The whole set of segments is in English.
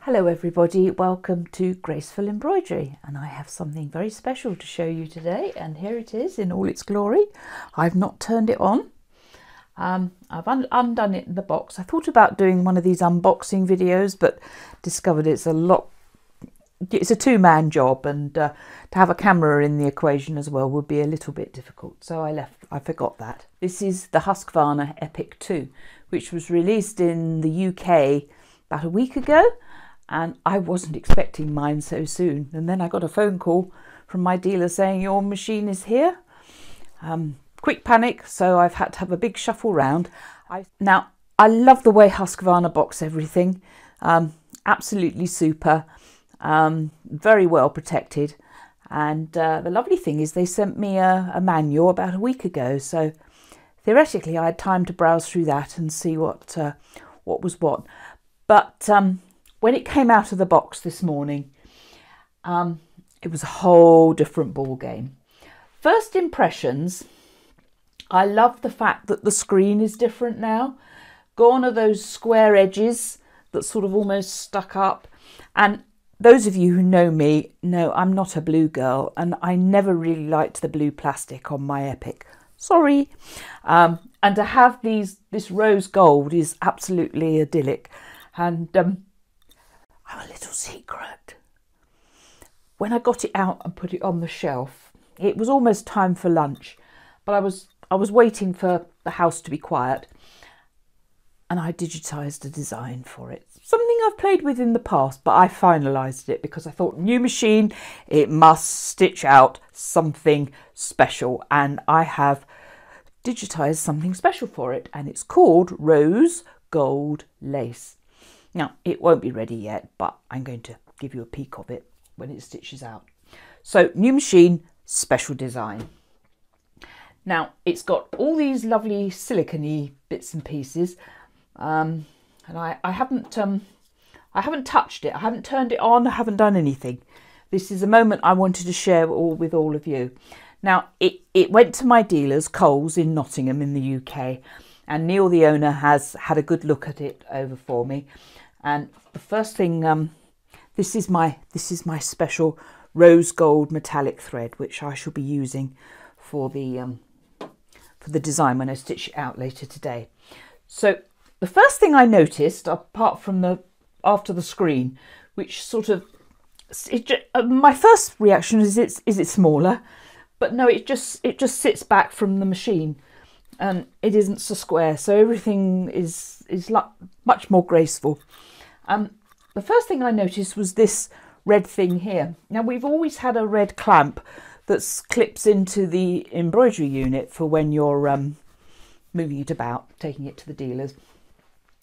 Hello everybody, welcome to Graceful Embroidery, and I have something very special to show you today, and here it is in all its glory. I've not turned it on. I've undone it in the box. I thought about doing one of these unboxing videos, but discovered it's a two-man job, and to have a camera in the equation as well would be a little bit difficult, so I forgot that. This is the Husqvarna EPIC 2, which was released in the UK about a week ago. And I wasn't expecting mine so soon. And then I got a phone call from my dealer saying, your machine is here. Quick panic, so I've had to have a big shuffle round. Now, I love the way Husqvarna box everything. Absolutely super. Very well protected. And the lovely thing is they sent me a manual about a week ago. So theoretically, I had time to browse through that and see what was what. But when it came out of the box this morning, it was a whole different ball game. First impressions, I love the fact that the screen is different now. Gone are those square edges that sort of almost stuck up. And those of you who know me know I'm not a blue girl, and I never really liked the blue plastic on my EPIC. Sorry. And to have this rose gold is absolutely idyllic. And I have a little secret. When I got it out and put it on the shelf, it was almost time for lunch, but I was waiting for the house to be quiet, and I digitised a design for it. Something I've played with in the past, but I finalised it because I thought, new machine, it must stitch out something special, and I have digitised something special for it, and it's called Rose Gold Lace. Now, it won't be ready yet, but I'm going to give you a peek of it when it stitches out. So, new machine, special design. Now, it's got all these lovely silicone-y bits and pieces, and I haven't touched it. I haven't turned it on. I haven't done anything. This is a moment I wanted to share with all of you. Now, it went to my dealers, Coles in Nottingham in the UK, and Neil, the owner, has had a good look at it over for me. And the first thing, this is my special rose gold metallic thread, which I shall be using for the design when I stitch it out later today. So the first thing I noticed, apart from after the screen, which sort of, my first reaction is it smaller, but no, it just sits back from the machine, and it isn't so square, so everything is much more graceful. The first thing I noticed was this red thing here. Now, we've always had a red clamp that clips into the embroidery unit for when you're moving it about, taking it to the dealers.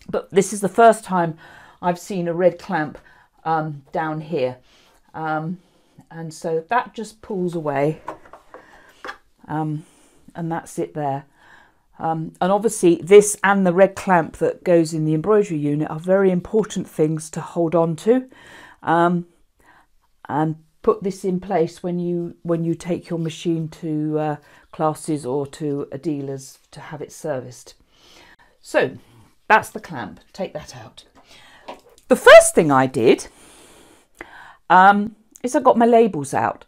But this is the first time I've seen a red clamp down here. And so that just pulls away, and that's it there. And obviously this and the red clamp that goes in the embroidery unit are very important things to hold on to, and put this in place when you take your machine to classes or to a dealer's to have it serviced. So that's the clamp. Take that out. The first thing I did is I got my labels out.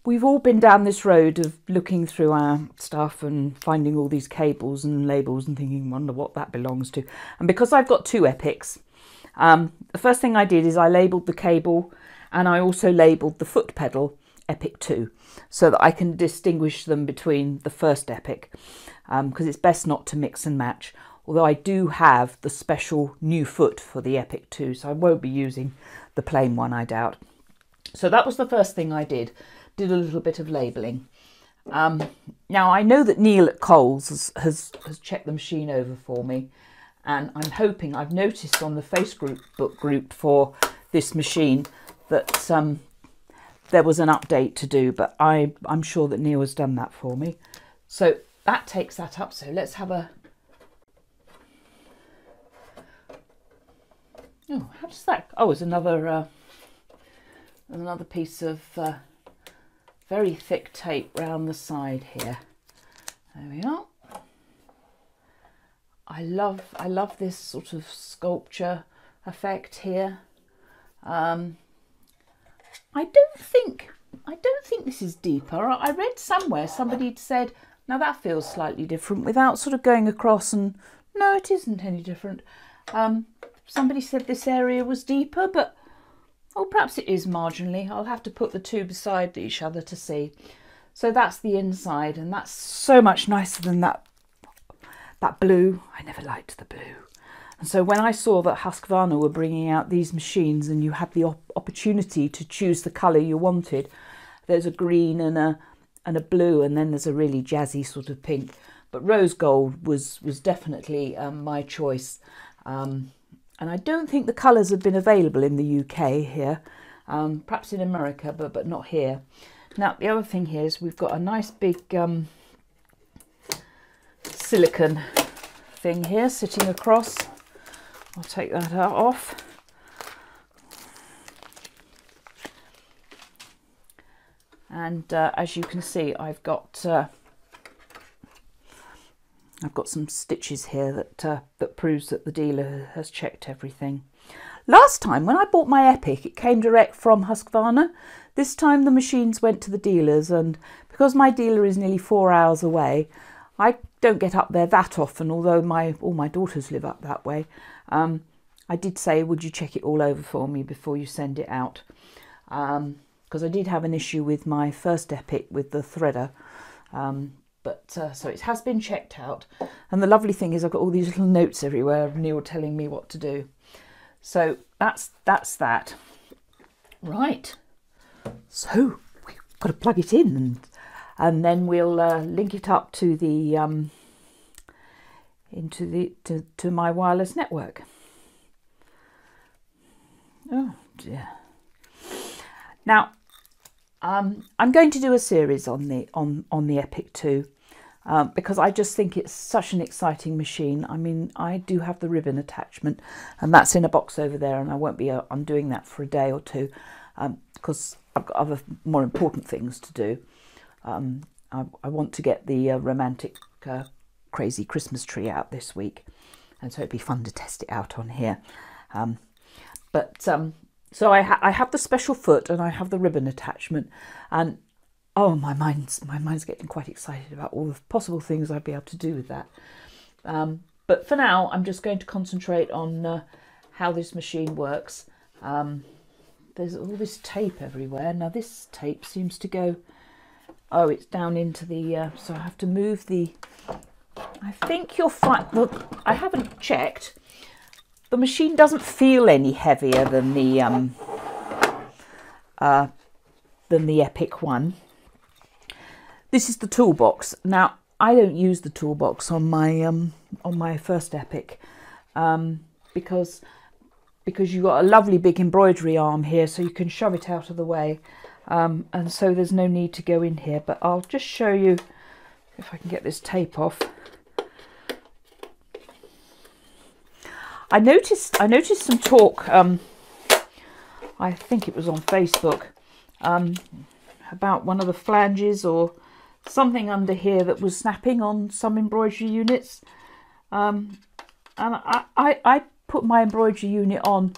We've all been down this road of looking through our stuff and finding all these cables and labels and thinking, wonder what that belongs to. And because I've got two EPICs, the first thing I did is I labelled the cable, and I also labelled the foot pedal EPIC 2, so that I can distinguish them between the first EPIC, because it's best not to mix and match. Although I do have the special new foot for the EPIC 2, so I won't be using the plain one, I doubt. So that was the first thing I did a little bit of labelling. Now, I know that Neil at Coles has checked the machine over for me, and I'm hoping, I've noticed on the Facebook group for this machine that there was an update to do, but I'm sure that Neil has done that for me. So that takes that up. So let's have a... Oh, how does that... Oh, it's another piece of very thick tape round the side here. There we are. I love this sort of sculpture effect here. I don't think this is deeper. I read somewhere somebody had said, now that feels slightly different, without sort of going across, and no, it isn't any different. Somebody said this area was deeper, but oh, perhaps it is marginally. I'll have to put the two beside each other to see. So that's the inside, and that's so much nicer than that blue. I never liked the blue. And so when I saw that Husqvarna were bringing out these machines and you had the opportunity to choose the colour you wanted, there's a green and a blue, and then there's a really jazzy sort of pink. But rose gold was definitely my choice. And I don't think the colours have been available in the UK here, perhaps in America, but not here. Now, the other thing here is we've got a nice big silicone thing here sitting across. I'll take that off. And as you can see, I've got some stitches here that proves that the dealer has checked everything. Last time when I bought my EPIC, it came direct from Husqvarna. This time the machines went to the dealers, and because my dealer is nearly 4 hours away, I don't get up there that often, although all my daughters live up that way. I did say, would you check it all over for me before you send it out? Because I did have an issue with my first EPIC with the threader. So it has been checked out. And the lovely thing is I've got all these little notes everywhere of Neil telling me what to do. So that's that. Right. So we've got to plug it in, and then we'll link it up to the to my wireless network. Oh dear. Now I'm going to do a series on the EPIC too, because I just think it's such an exciting machine. I mean, I do have the ribbon attachment, and that's in a box over there, and I won't be undoing that for a day or two, because I've got other more important things to do. I want to get the romantic crazy Christmas tree out this week, and so it'd be fun to test it out on here. So I have the special foot, and I have the ribbon attachment, and oh, my mind's getting quite excited about all the possible things I'd be able to do with that. But for now, I'm just going to concentrate on how this machine works. There's all this tape everywhere. Now this tape seems to go, oh, it's down into the, so I have to move the, I think you'll find, look, I haven't checked. The machine doesn't feel any heavier than the EPIC one. This is the toolbox. Now I don't use the toolbox on my first EPIC because you've got a lovely big embroidery arm here, so you can shove it out of the way, and so there's no need to go in here. But I'll just show you if I can get this tape off. I noticed some talk, I think it was on Facebook, about one of the flanges or something under here that was snapping on some embroidery units, and I put my embroidery unit on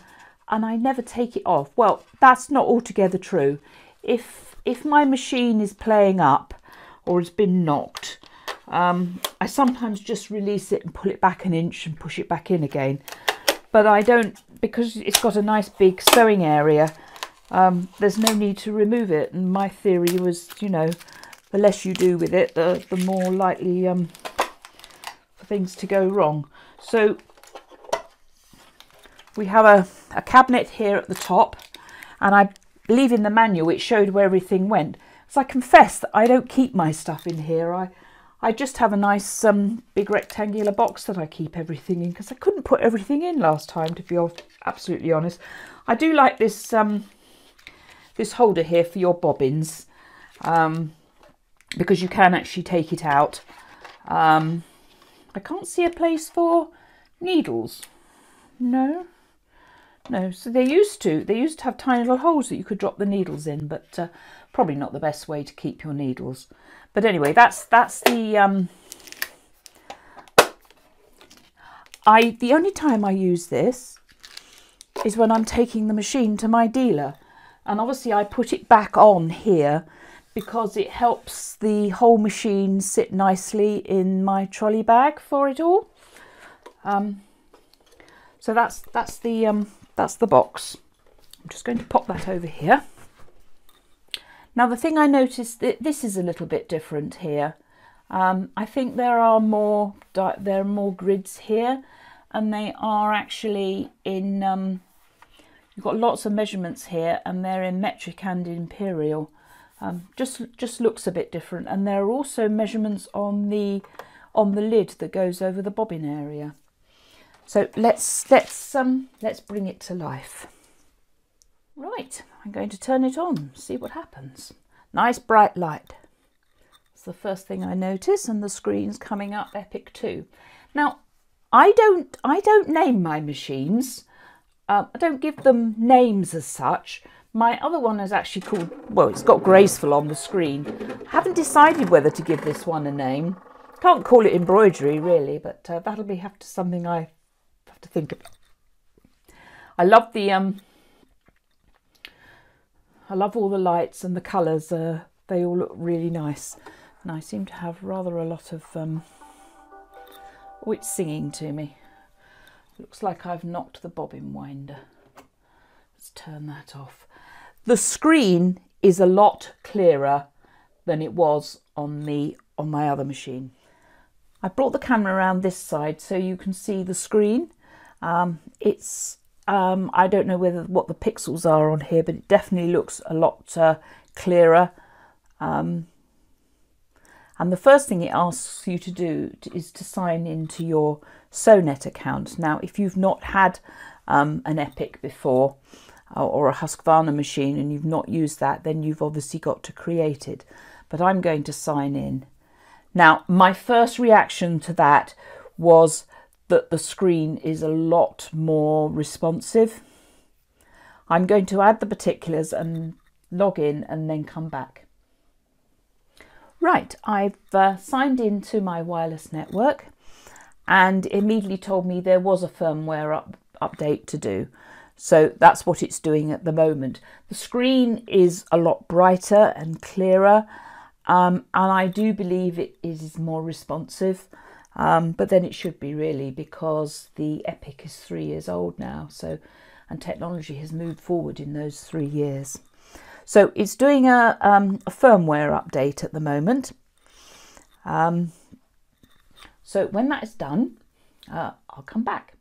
and I never take it off. Well, that's not altogether true. If my machine is playing up or has been knocked, I sometimes just release it and pull it back an inch and push it back in again. But I don't, because it's got a nice big sewing area, there's no need to remove it. And my theory was, you know, the less you do with it, the more likely for things to go wrong. So we have a cabinet here at the top, and I believe in the manual it showed where everything went. So I confess that I don't keep my stuff in here. I just have a nice big rectangular box that I keep everything in, because I couldn't put everything in last time, to be absolutely honest. I do like this this holder here for your bobbins, because you can actually take it out. I can't see a place for needles. No, so they used to have tiny little holes that you could drop the needles in, but probably not the best way to keep your needles. But anyway, that's the the only time I use this is when I'm taking the machine to my dealer. And obviously I put it back on here because it helps the whole machine sit nicely in my trolley bag for it all. So that's the box. I'm just going to pop that over here. Now the thing I noticed, that this is a little bit different here. I think there are more grids here, and they are actually in, you've got lots of measurements here, and they're in metric and imperial. Just looks a bit different, and there are also measurements on the lid that goes over the bobbin area. So let's bring it to life. Right, I'm going to turn it on, see what happens. Nice bright light. It's the first thing I notice, and the screen's coming up EPIC 2. Now, I don't name my machines. I don't give them names as such. My other one is actually called, well, it's got Graceful on the screen. I haven't decided whether to give this one a name. Can't call it embroidery really, but that'll be something I have to think about. I love the I love all the lights and the colours. They all look really nice, and I seem to have rather a lot of oh, it's singing to me. Looks like I've knocked the bobbin winder. Let's turn that off. The screen is a lot clearer than it was on my other machine. I brought the camera around this side so you can see the screen. I don't know what the pixels are on here, but it definitely looks a lot clearer. And the first thing it asks you to do is to sign into your Sonet account. Now, if you've not had an EPIC before, or a Husqvarna machine, and you've not used that, then you've obviously got to create it. But I'm going to sign in. Now, my first reaction to that was that the screen is a lot more responsive. I'm going to add the particulars and log in and then come back. Right, I've signed into my wireless network, and immediately told me there was a firmware update to do. So that's what it's doing at the moment. The screen is a lot brighter and clearer, and I do believe it is more responsive. But then it should be really, because the EPIC is 3 years old now, and technology has moved forward in those 3 years. So it's doing a firmware update at the moment. So when that is done, I'll come back.